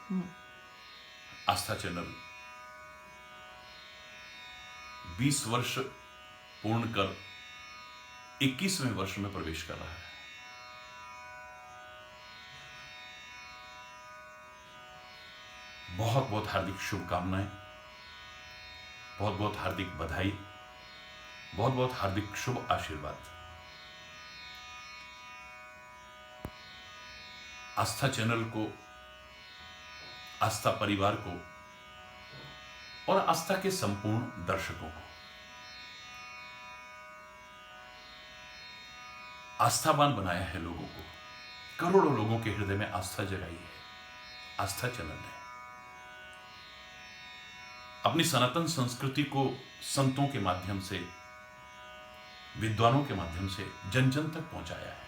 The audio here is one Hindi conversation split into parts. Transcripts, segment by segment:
आस्था चैनल 20 वर्ष पूर्ण कर 21वें वर्ष में प्रवेश कर रहा है। बहुत बहुत हार्दिक शुभकामनाएं, बहुत बहुत हार्दिक बधाई, बहुत बहुत हार्दिक शुभ आशीर्वाद। आस्था चैनल को, आस्था परिवार को और आस्था के संपूर्ण दर्शकों को आस्थावान बनाया है। लोगों को, करोड़ों लोगों के हृदय में आस्था जगाई है आस्था चैनल ने। अपनी सनातन संस्कृति को संतों के माध्यम से, विद्वानों के माध्यम से जन जन तक पहुंचाया है।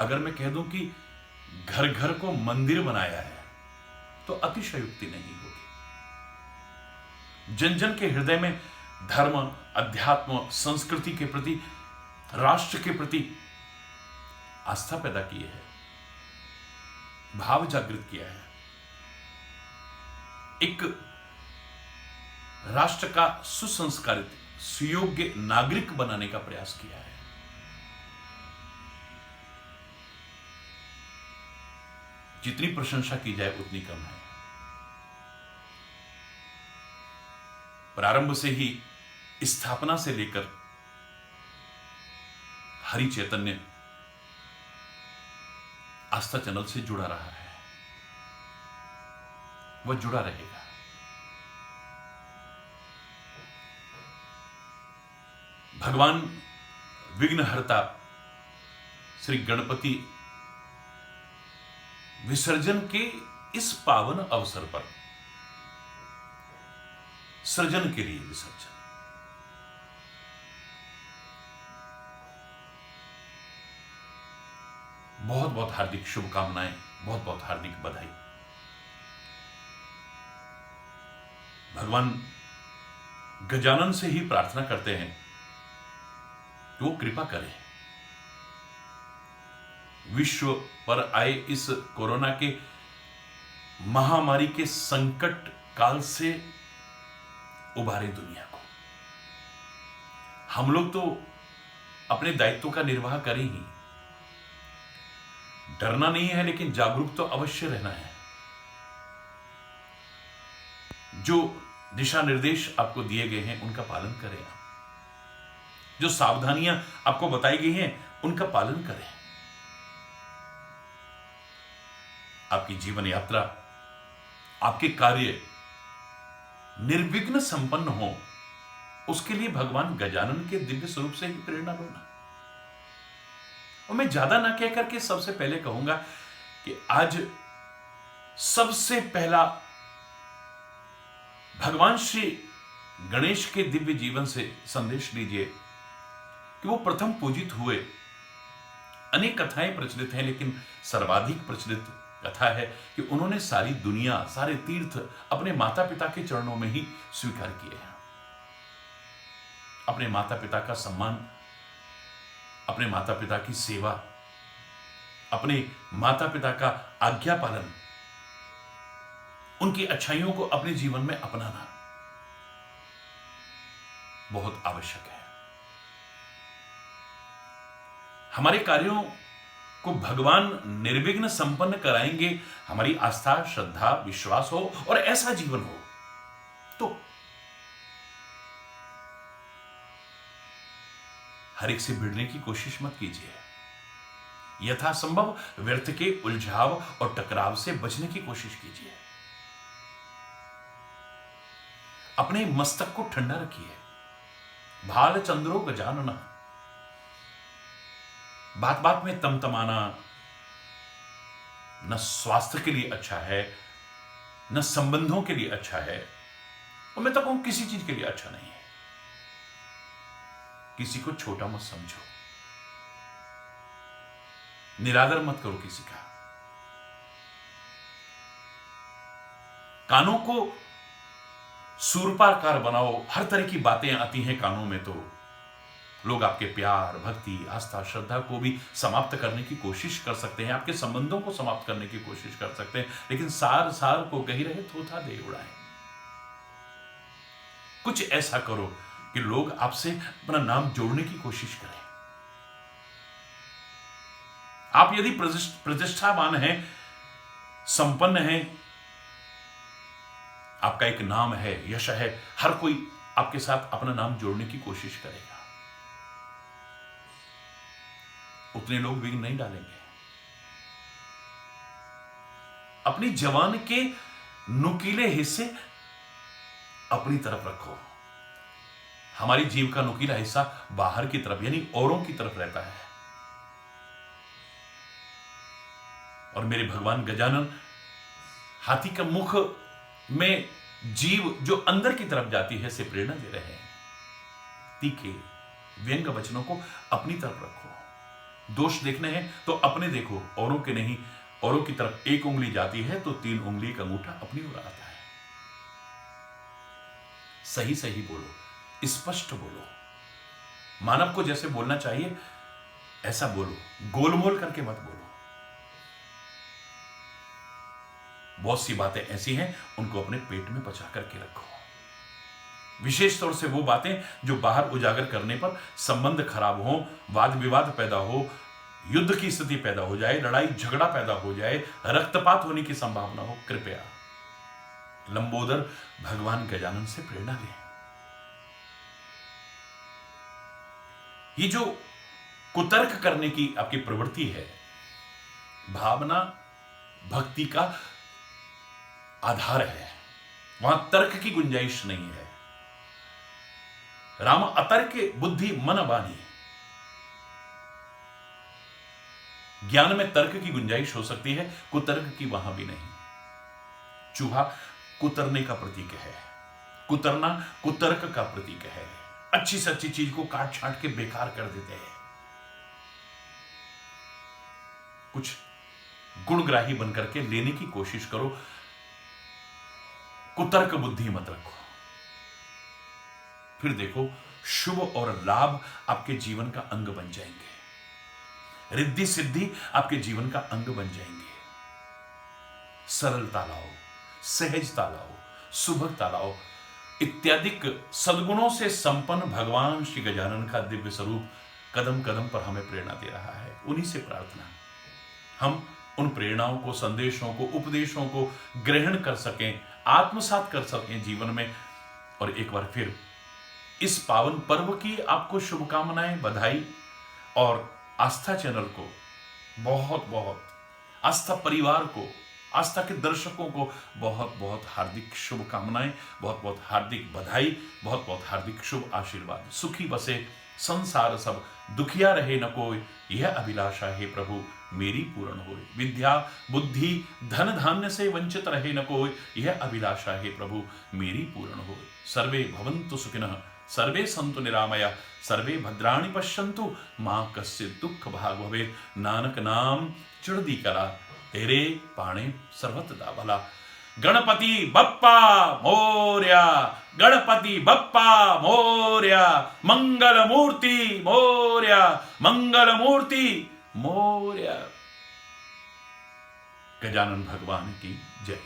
अगर मैं कह दूं कि घर घर को मंदिर बनाया है तो अतिशयोक्ति नहीं होगी। जन जन के हृदय में धर्म, अध्यात्म, संस्कृति के प्रति, राष्ट्र के प्रति आस्था पैदा की है, भाव जागृत किया है, एक राष्ट्र का सुसंस्कारित, सुयोग्य नागरिक बनाने का प्रयास किया है। जितनी प्रशंसा की जाए उतनी कम है। प्रारंभ से ही, स्थापना से लेकर हरि चैतन्य आस्था चैनल से जुड़ा रहा है, वह जुड़ा रहेगा। भगवान विघ्नहर्ता श्री गणपति विसर्जन के इस पावन अवसर पर, सृजन के लिए विसर्जन, बहुत बहुत हार्दिक शुभकामनाएं, बहुत बहुत हार्दिक बधाई। भगवान गजानन से ही प्रार्थना करते हैं कि वो कृपा करें, विश्व पर आए इस कोरोना के महामारी के संकट काल से उबारे दुनिया को। हम लोग तो अपने दायित्व का निर्वाह करें ही, डरना नहीं है, लेकिन जागरूक तो अवश्य रहना है। जो दिशा निर्देश आपको दिए गए हैं उनका पालन करें आप, जो सावधानियां आपको बताई गई हैं उनका पालन करें। आपकी जीवन यात्रा, आपके कार्य निर्विघ्न संपन्न हो, उसके लिए भगवान गजानन के दिव्य स्वरूप से ही प्रेरणा लो ना। और मैं ज्यादा ना कह करके सबसे पहले कहूंगा कि आज सबसे पहला भगवान श्री गणेश के दिव्य जीवन से संदेश लीजिए कि वो प्रथम पूजित हुए। अनेक कथाएं प्रचलित हैं, लेकिन सर्वाधिक प्रचलित कथा है कि उन्होंने सारी दुनिया, सारे तीर्थ अपने माता पिता के चरणों में ही स्वीकार किए हैं। अपने माता पिता का सम्मान, अपने माता पिता की सेवा, अपने माता पिता का आज्ञा पालन, उनकी अच्छाइयों को अपने जीवन में अपनाना बहुत आवश्यक है। हमारे कार्यों को भगवान निर्विघ्न संपन्न कराएंगे, हमारी आस्था, श्रद्धा, विश्वास हो और ऐसा जीवन हो तो हर एक से भिड़ने की कोशिश मत कीजिए। यथासंभव व्यर्थ के उलझाव और टकराव से बचने की कोशिश कीजिए। अपने मस्तक को ठंडा रखिए। भाल चंद्रो गजानना, बात बात में तमतमाना न स्वास्थ्य के लिए अच्छा है, न संबंधों के लिए अच्छा है, और मैं तो कहूं किसी चीज के लिए अच्छा नहीं है। किसी को छोटा मत समझो, निरादर मत करो किसी का। कानों को सूरपाकार बनाओ। हर तरह की बातें आती हैं कानों में, तो लोग आपके प्यार, भक्ति, आस्था, श्रद्धा को भी समाप्त करने की कोशिश कर सकते हैं, आपके संबंधों को समाप्त करने की कोशिश कर सकते हैं, लेकिन सार सार को कही रहे थोथा दे उड़ाए। कुछ ऐसा करो कि लोग आपसे अपना नाम जोड़ने की कोशिश करें। आप यदि प्रतिष्ठावान हैं, संपन्न हैं, आपका एक नाम है, यश है, हर कोई आपके साथ अपना नाम जोड़ने की कोशिश करेगा, उतने लोग विघ्न नहीं डालेंगे। अपनी जवान के नुकीले हिस्से अपनी तरफ रखो। हमारी जीव का नुकीला हिस्सा बाहर की तरफ यानी औरों की तरफ रहता है, और मेरे भगवान गजानन हाथी का मुख में जीव जो अंदर की तरफ जाती है से प्रेरणा दे रहे हैं। तीखे व्यंग वचनों को अपनी तरफ रखो। दोष देखने हैं तो अपने देखो, औरों के नहीं। औरों की तरफ एक उंगली जाती है तो 3 उंगली का अंगूठा अपनी ओर आता है। सही सही बोलो, स्पष्ट बोलो, मानव को जैसे बोलना चाहिए ऐसा बोलो, गोलमोल करके मत बोलो। बहुत सी बातें ऐसी हैं, उनको अपने पेट में बचा करके रखो। विशेष तौर से वो बातें जो बाहर उजागर करने पर संबंध खराब हो, वाद विवाद पैदा हो, युद्ध की स्थिति पैदा हो जाए, लड़ाई झगड़ा पैदा हो जाए, रक्तपात होने की संभावना हो, कृपया लंबोदर भगवान गजानन से प्रेरणा लें। ये जो कुतर्क करने की आपकी प्रवृत्ति है, भावना भक्ति का आधार है, वहां तर्क की गुंजाइश नहीं है। राम अतर्क बुद्धि मन बानी। ज्ञान में तर्क की गुंजाइश हो सकती है, कुतर्क की वहां भी नहीं। चूहा कुतरने का प्रतीक है, कुतरना कुतर्क का प्रतीक है। अच्छी से अच्छी चीज को काट छांट के बेकार कर देते हैं। कुछ गुणग्राही बनकर के लेने की कोशिश करो, कुतर्क बुद्धि मत रखो। फिर देखो, शुभ और लाभ आपके जीवन का अंग बन जाएंगे, रिद्धि सिद्धि आपके जीवन का अंग बन जाएंगे। सरलता लाओ, सहजता लाओ, सुभगता लाओ, इत्यादि सद्गुणों से संपन्न भगवान श्री गजानन का दिव्य स्वरूप कदम कदम पर हमें प्रेरणा दे रहा है। उन्हीं से प्रार्थना, हम उन प्रेरणाओं को, संदेशों को, उपदेशों को ग्रहण कर सकें, आत्मसात कर सकें जीवन में। और एक बार फिर इस पावन पर्व की आपको शुभकामनाएं, बधाई, और आस्था चैनल को बहुत बहुत, आस्था परिवार को, आस्था के दर्शकों को बहुत बहुत हार्दिक शुभकामनाएं, बहुत बहुत हार्दिक बधाई, बहुत बहुत हार्दिक शुभ आशीर्वाद। सुखी बसे संसार सब, दुखिया रहे न कोई, यह अभिलाषा है प्रभु मेरी पूर्ण होए। विद्या बुद्धि धन धान्य से वंचित रहे न कोई, यह अभिलाषा है प्रभु मेरी पूर्ण होए। सर्वे भवन्तु सुखिनः, सर्वे सन्तु निरामया, सर्वे भद्राणि पश्यन्तु, मां कश्चित् दुःख भाग भवेत्। नानक नाम चढ़दी कला, तेरे पाणे सर्वदा भला। गणपति बप्पा मोरया, गणपति बप्पा मोरया, मंगल मूर्ति मोरया, मंगल मूर्ति मोरया। गजानन भगवान की जय।